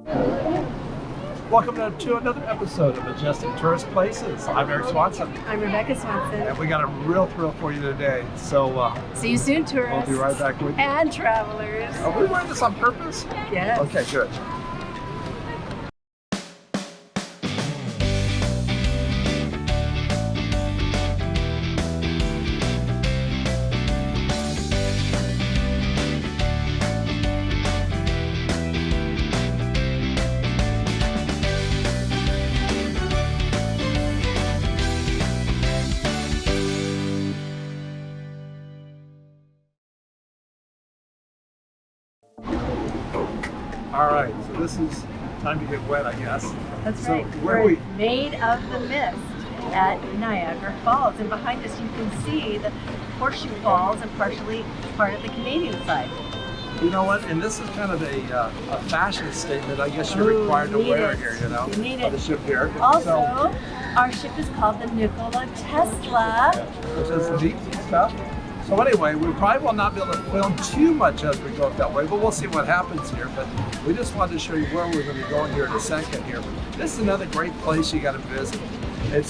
Welcome to another episode of Majestic Tourist Places. I'm Eric Swanson. I'm Rebecca Swanson. And we got a real thrill for you today. So see you soon, tourists. We'll be right back with you. And travelers. Are we wearing this on purpose? Yes. Okay, good. All right, so this is time to get wet, I guess. That's so right. Where are we? Maid of the Mist at Niagara Falls. And behind us you can see the Horseshoe Falls and partially part of the Canadian side. You know what? And this is kind of a fashion statement. I guess you're required to wear it here, you know, you need on the it. ship here. Also, our ship is called the Nikola Tesla. Which is neat stuff. So anyway, we probably will not be able to film too much as we go up that way, but we'll see what happens here. But we just wanted to show you where we're going to be going here in a second here. This is another great place you got to visit. It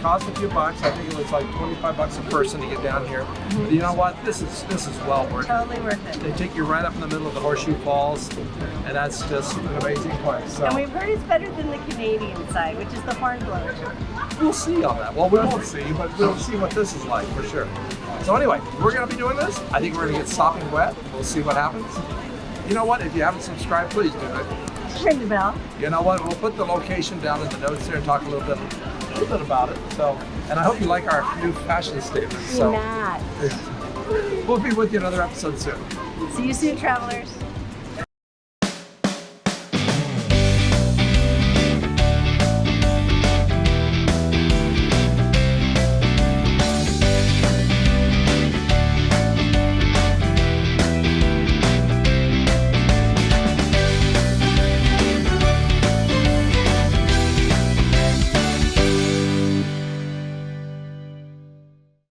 costs a few bucks. I think it was like 25 bucks a person to get down here. But you know what? This is well worth it. Totally worth it. They take you right up in the middle of the Horseshoe Falls, and that's just an amazing place. So And we've heard it's better than the Canadian side, which is the Hornblower. we'll see on that. Well, we won't see, but we'll see what this is like for sure. So anyway, we're going to be doing this. I think we're going to get sopping wet. We'll see what happens. You know what? If you haven't subscribed, please do it. Ring the bell. You know what? We'll put the location down in the notes there and talk a little bit about it. So, and I hope you like our new fashion statement. So Not. we'll be with you in another episode soon. See you soon, travelers.